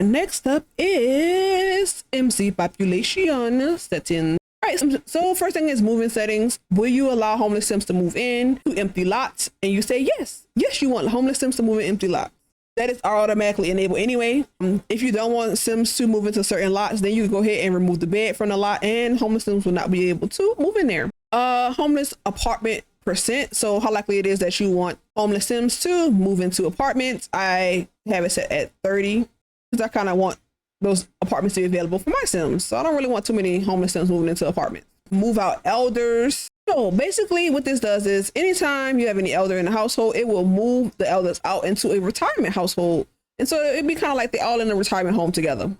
Next up is MC population settings. All right, so first thing is moving settings. Will you allow homeless Sims to move in to empty lots? And you say yes. Yes, you want homeless Sims to move in empty lots. That is automatically enabled anyway. If you don't want Sims to move into certain lots, then you can go ahead and remove the bed from the lot and homeless Sims will not be able to move in there. Homeless apartment percent. So how likely it is that you want homeless Sims to move into apartments. I have it set at 30 because I kind of want those apartments to be available for my Sims. So I don't really want too many homeless Sims moving into apartments. Move out elders. So basically what this does is anytime you have any elder in the household, it will move the elders out into a retirement household. And so it'd be kind of like they're all in a retirement home together.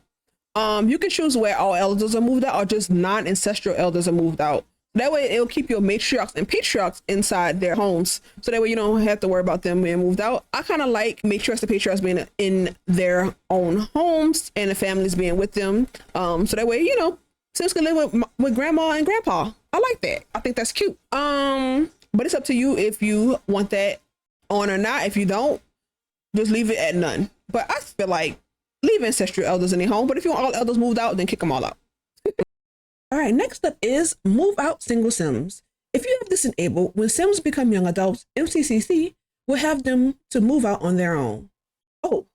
You can choose where all elders are moved out or just non-ancestral elders are moved out. That way it'll keep your matriarchs and patriarchs inside their homes. So that way you don't have to worry about them being moved out. I kind of like matriarchs and patriarchs being in their own homes and the families being with them. So that way, you know, Sims can live with grandma and grandpa. I like that. I think that's cute. But it's up to you if you want that on or not. If you don't, just leave it at none. But I feel like leave ancestral elders in their home. But if you want all elders moved out, then kick them all out. All right, next up is move out single Sims. If you have this enabled, when Sims become young adults, MCCC will have them to move out on their own. Oh,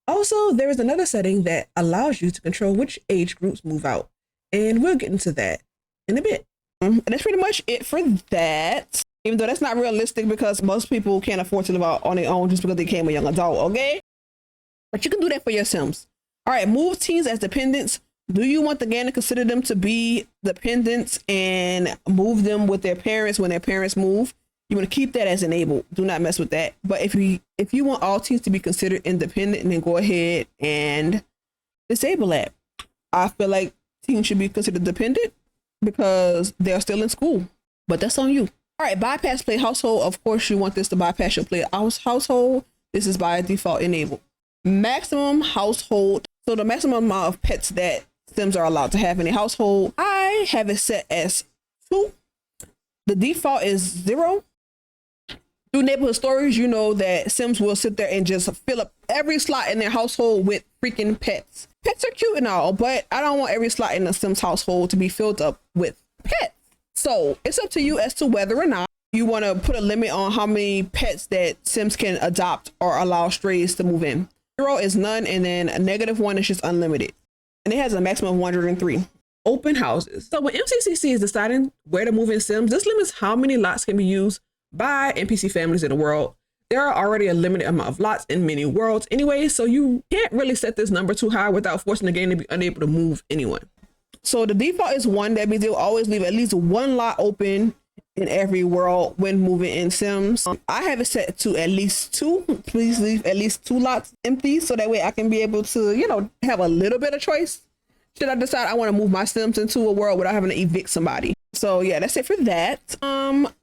also there is another setting that allows you to control which age groups move out. And we'll get into that in a bit. And that's pretty much it for that. Even though that's not realistic because most people can't afford to live out on their own just because they became a young adult, okay? But you can do that for your Sims. All right, move teens as dependents. Do you want the game to consider them to be dependents and move them with their parents when their parents move? You want to keep that as enabled. Do not mess with that. But if you want all teens to be considered independent, then go ahead and disable that. I feel like teens should be considered dependent because they're still in school, but that's on you. All right, bypass play household. Of course, you want this to bypass your play household. This is by default enabled. Maximum household. So the maximum amount of pets that Sims are allowed to have in a household, I have it set as 2. The default is 0. Through neighborhood stories, you know that Sims will sit there and just fill up every slot in their household with freaking pets. Pets are cute and all, but I don't want every slot in the Sims household to be filled up with pets. So it's up to you as to whether or not you want to put a limit on how many pets that Sims can adopt or allow strays to move in. 0 is none, and then a -1 is just unlimited. And it has a maximum of 103. Open houses. So when MCCC is deciding where to move in Sims, this limits how many lots can be used by NPC families in the world. There are already a limited amount of lots in many worlds anyway, so you can't really set this number too high without forcing the game to be unable to move anyone. So the default is 1. That means they'll always leave at least 1 lot open in every world when moving in Sims. I have it set to at least 2. Please leave at least 2 lots empty so that way I can be able to, you know, have a little bit of choice. Should I decide I want to move my Sims into a world without having to evict somebody? So yeah, that's it for that.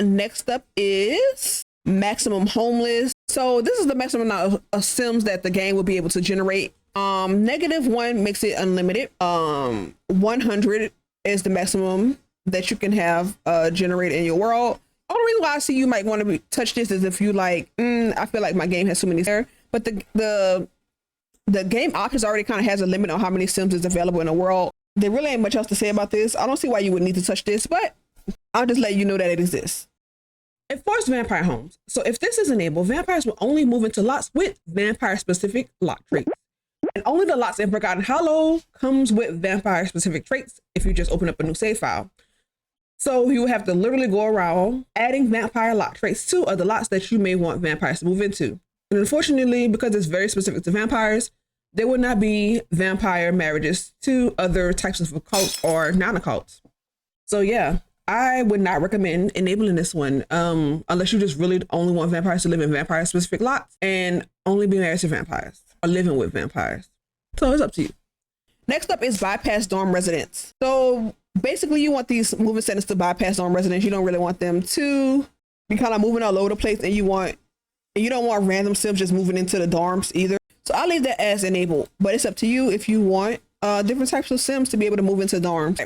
Next up is maximum homeless. So this is the maximum amount of Sims that the game will be able to generate. -1 makes it unlimited. 100 is the maximum that you can have generated in your world. Only reason why I see you might want to touch this is if you like, I feel like my game has so many there, but the game options already kind of has a limit on how many Sims is available in the world. There really ain't much else to say about this. I don't see why you would need to touch this, but I'll just let you know that it exists. Enforced vampire homes. So if this is enabled, vampires will only move into lots with vampire specific lot traits. And only the lots in Forgotten Hollow comes with vampire specific traits if you just open up a new save file. So you have to literally go around adding vampire lot traits to other lots that you may want vampires to move into. And unfortunately, because it's very specific to vampires, there will not be vampire marriages to other types of occults or non-occults. So yeah, I would not recommend enabling this one unless you just really only want vampires to live in vampire specific lots and only be married to vampires or living with vampires. So it's up to you. Next up is bypass dorm residents. So basically you want these moving settings to bypass dorm residents. You don't really want them to be kind of moving all over the place, and you don't want random Sims just moving into the dorms either. So I'll leave that as enabled, but it's up to you if you want different types of Sims to be able to move into dorms.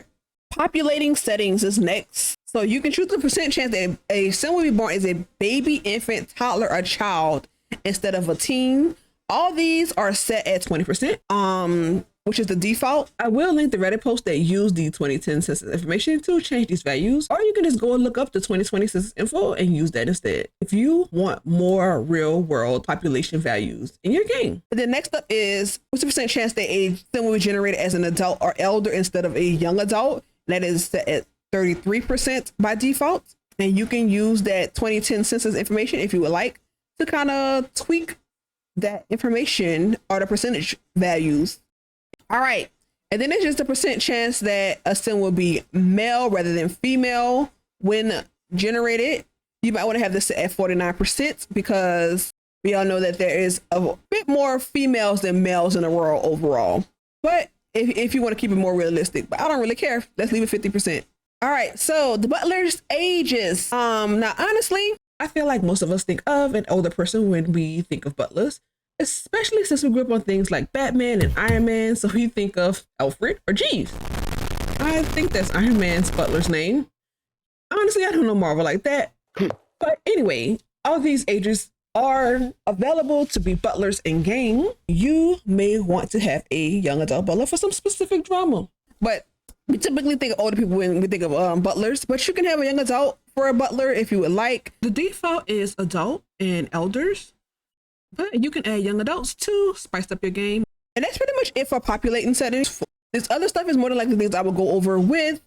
Populating settings is next. So you can choose the percent chance that a Sim will be born as a baby, infant, toddler, or child instead of a teen. All these are set at 20%, which is the default. I will link the Reddit post that used the 2010 census information to change these values, or you can just go and look up the 2020 census info and use that instead if you want more real world population values in your game. And then next up is what's the percent chance that a sim will be generated as an adult or elder instead of a young adult. That is set at 33% by default. And you can use that 2010 census information if you would like to kind of tweak that information or the percentage values. All right. And then it's just a percent chance that a sim will be male rather than female when generated. You might want to have this at 49% because we all know that there is a bit more females than males in the world overall. But if you want to keep it more realistic, but I don't really care. Let's leave it 50%. All right. So the Butlers ages. Now, honestly, I feel like most of us think of an older person when we think of Butlers, especially since we grew up on things like Batman and Iron Man. So we think of Alfred or Jeeves. I think that's Iron Man's Butler's name. Honestly, I don't know Marvel like that. But anyway, all these ages are available to be butlers in game. You may want to have a young adult butler for some specific drama. But we typically think of older people when we think of butlers, but you can have a young adult for a butler if you would like. The default is adult and elders, but you can add young adults to spice up your game. And that's pretty much it for populating settings. This other stuff is more than likely things I will go over with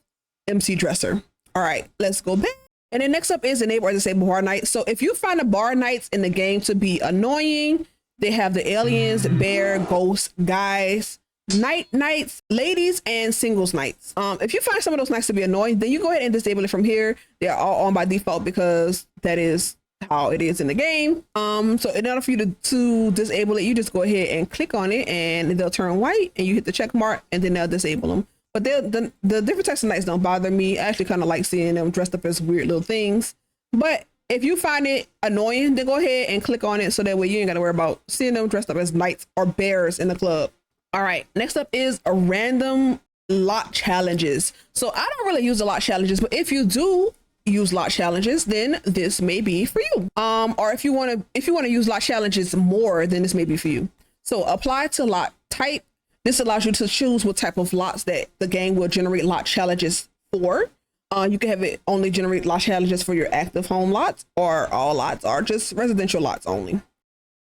MC Dresser. All right, let's go back. And then next up is enable or disable bar nights. So if you find the bar nights in the game to be annoying, they have the aliens, bear, ghosts, guys, nights, ladies, and singles nights. If you find some of those nights to be annoying, then you go ahead and disable it from here. They're all on by default because that is how it is in the game. So in order for you to disable it, you just go ahead and click on it and they'll turn white and you hit the check mark and then they'll disable them. But the different types of nights don't bother me. I actually kind of like seeing them dressed up as weird little things. But if you find it annoying, then go ahead and click on it so that way you ain't got to worry about seeing them dressed up as knights or bears in the club. All right, next up is a random lot challenges. So I don't really use the lot challenges, but if you do use lot challenges, then this may be for you. Or if you want to use lot challenges more, then this may be for you. So apply to lot type. This allows you to choose what type of lots that the game will generate lot challenges for. You can have it only generate lot challenges for your active home lots, or all lots, or just residential lots only.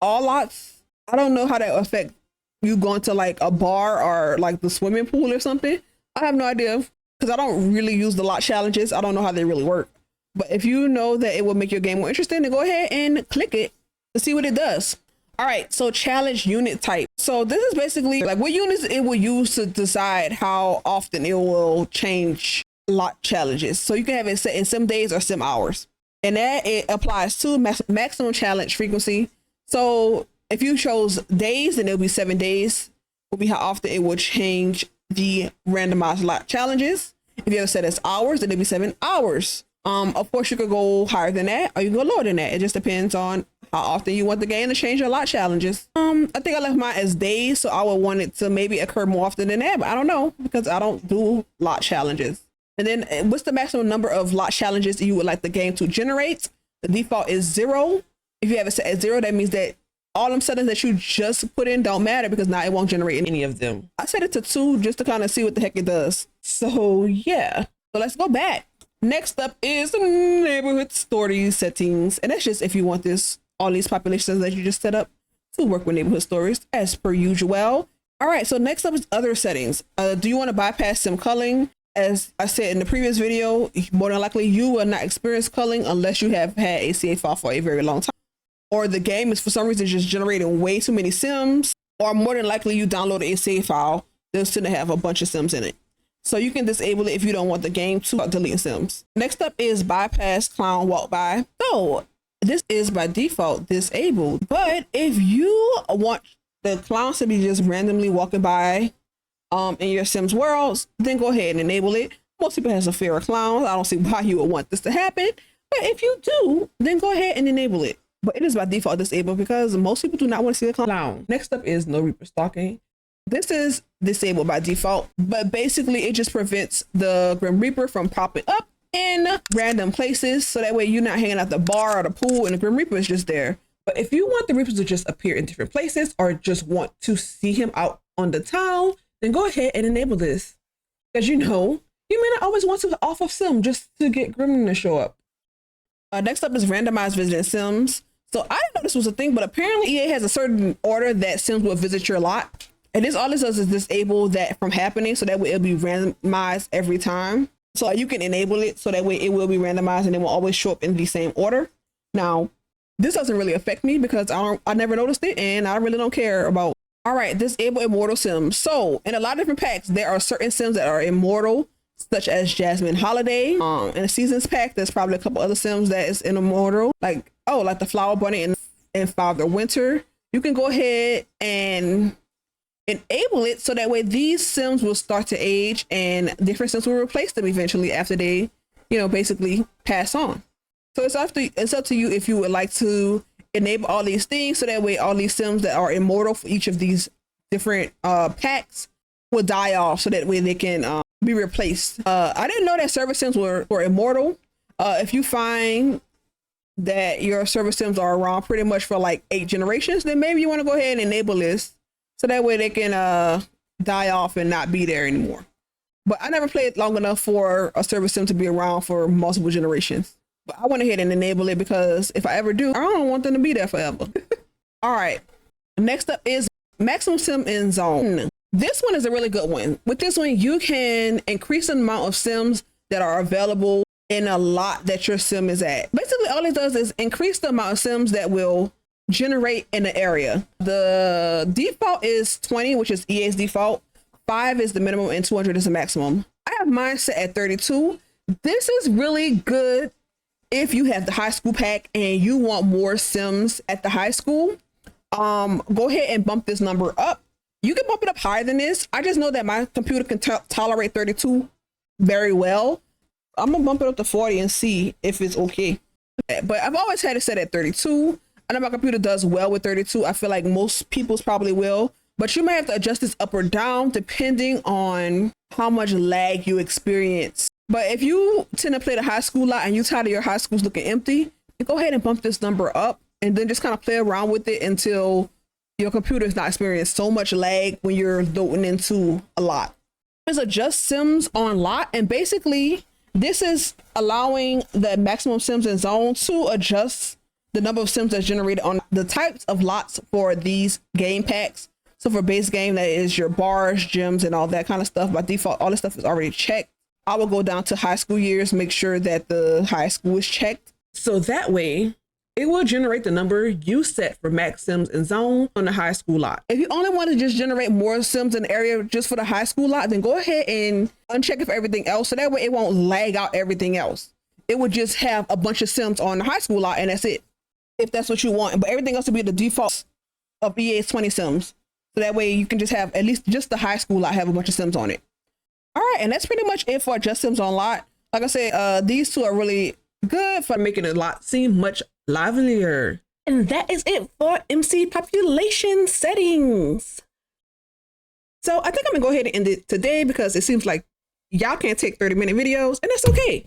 All lots, I don't know how that affect you going to like a bar or like the swimming pool or something. I have no idea because I don't really use the lot challenges. I don't know how they really work. But if you know that it will make your game more interesting, then go ahead and click it to see what it does. All right, so challenge unit type. So this is basically like what units it will use to decide how often it will change lot challenges. So you can have it set in sim days or sim hours. And that it applies to maximum challenge frequency. So if you chose days, then it'll be 7 days, will be how often it will change the randomized lot challenges. If you have it set as hours, then it'll be 7 hours. Of course, you could go higher than that or you can go lower than that. It just depends on how often you want the game to change your lot challenges. I think I left mine as days, so I would want it to maybe occur more often than that, but I don't know because I don't do lot challenges. And then what's the maximum number of lot challenges you would like the game to generate? The default is 0. If you have it set at 0, that means that all them settings that you just put in don't matter because now it won't generate any of them. I set it to 2 just to kind of see what the heck it does. So yeah, so let's go back. Next up is the neighborhood stories settings. And that's just if you want all these populations that you just set up to work with neighborhood stories as per usual. All right, so next up is other settings. Do you want to bypass sim culling? As I said in the previous video, more than likely you will not experience culling unless you have had a CA file for a very long time. Or the game is for some reason just generating way too many sims, or more than likely you download a save file that's going to have a bunch of sims in it. So you can disable it if you don't want the game to delete sims. Next up is bypass clown walk by. So this is by default disabled, but if you want the clowns to be just randomly walking by in your Sims worlds, then go ahead and enable it. Most people have a fear of clowns. I don't see why you would want this to happen, but if you do, then go ahead and enable it. But it is by default disabled because most people do not want to see a clown. Next up is no Reaper stalking. This is disabled by default, but basically it just prevents the Grim Reaper from popping up in random places. So that way you're not hanging out the bar or the pool and the Grim Reaper is just there. But if you want the Reapers to just appear in different places or just want to see him out on the town, then go ahead and enable this. Because you know, you may not always want to off of sim just to get Gremlin to show up. Next up is randomized visiting sims. So I didn't know this was a thing, but apparently EA has a certain order that sims will visit your lot. And all this does is disable that from happening, so that way it'll be randomized every time. So you can enable it so that way it will be randomized and it will always show up in the same order. Now, this doesn't really affect me because I never noticed it and I really don't care about. All right, disable immortal sims. So in a lot of different packs, there are certain sims that are immortal, such as Jasmine Holiday. In a seasons pack, there's probably a couple other sims that is immortal, like the Flower Bunny and Father Winter. You can go ahead and enable it so that way these sims will start to age and different sims will replace them eventually after they, basically pass on. So it's up to you if you would like to enable all these things so that way all these sims that are immortal for each of these different packs will die off so that way they can be replaced. I didn't know that server sims were immortal. If you find that your server sims are around pretty much for like 8 generations, then maybe you want to go ahead and enable this so that way they can die off and not be there anymore. But I never played long enough for a server sim to be around for multiple generations. But I went ahead and enable it because if I ever do, I don't want them to be there forever. All right. Next up is maximum sim in zone. This one is a really good one. With this one, you can increase the amount of sims that are available in a lot that your sim is at. Basically, all it does is increase the amount of sims that will generate in the area. The default is 20, which is EA's default. 5 is the minimum and 200 is the maximum. I have mine set at 32. This is really good if you have the high school pack and you want more sims at the high school. Go ahead and bump this number up. You can bump it up higher than this. I just know that my computer can tolerate 32 very well. I'm gonna bump it up to 40 and see if it's okay. But I've always had it set at 32. I know my computer does well with 32. I feel like most people's probably will, but you may have to adjust this up or down depending on how much lag you experience. But if you tend to play the high school lot and you're tired of your high schools looking empty, you go ahead and bump this number up and then just kind of play around with it until your computer is not experiencing so much lag when you're loading into a lot. There's adjust sims on lot, and basically this is allowing the maximum sims in zone to adjust the number of sims that's generated on the types of lots for these game packs. So for base game, that is your bars, gyms, and all that kind of stuff. By default, all this stuff is already checked. I will go down to high school years, make sure that the high school is checked. So that way it will generate the number you set for max sims in zone on the high school lot. If you only want to just generate more sims in the area just for the high school lot, then go ahead and uncheck it for everything else. So that way it won't lag out everything else. It would just have a bunch of sims on the high school lot and that's it. If that's what you want, but everything else will be the default of EA's 20 sims. So that way you can just have at least just the high school lot have a bunch of sims on it. All right, and that's pretty much it for adjust sims on lot. Like I said, these two are really good for making the lot seem much livelier. And that is it for MC population settings. So I think I'm gonna go ahead and end it today because it seems like y'all can't take 30-minute videos, and that's okay.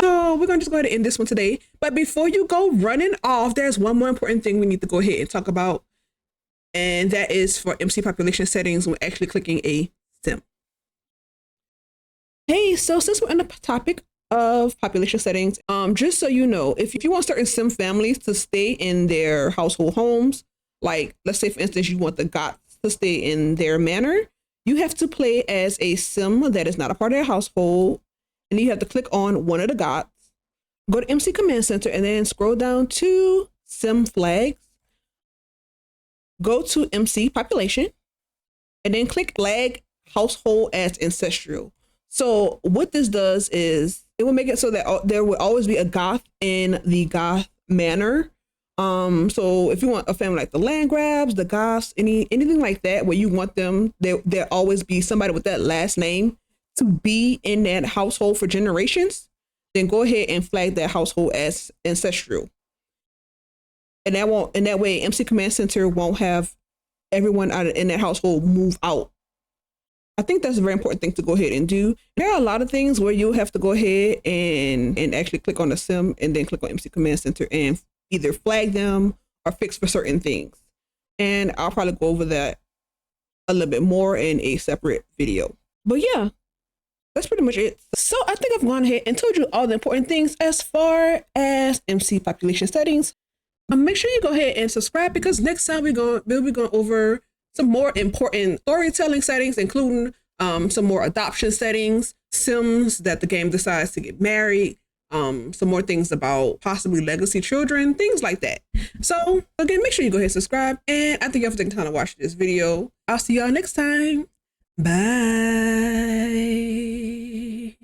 So we're gonna just go ahead and end this one today. But before you go running off, there's one more important thing we need to go ahead and talk about. And that is for MC population settings when actually clicking a sim. Hey, so since we're on the topic of population settings, just so you know, if you want certain sim families to stay in their household homes, like let's say for instance you want the goths to stay in their manor, you have to play as a sim that is not a part of their household, and you have to click on one of the goths, go to MC Command Center, and then scroll down to sim flags, go to MC population, and then click flag household as ancestral. So what this does is it will make it so that there will always be a goth in the goth manor. So if you want a family like the Landgrabs, the Goths, anything like that, where you want them, there always be somebody with that last name to be in that household for generations, then go ahead and flag that household as ancestral. And that way MC Command Center won't have everyone in that household move out. I think that's a very important thing to go ahead and do. There are a lot of things where you'll have to go ahead and actually click on the sim and then click on MC Command Center and either flag them are fixed for certain things. And I'll probably go over that a little bit more in a separate video. But yeah, that's pretty much it. So I think I've gone ahead and told you all the important things as far as MC population settings. Make sure you go ahead and subscribe, because next time we'll be going over some more important storytelling settings, including some more adoption settings, sims that the game decides to get married, some more things about possibly legacy children, things like that. So again, make sure you go ahead and subscribe, and I thank y'all for taking time to watch this video. I'll see y'all next time. Bye.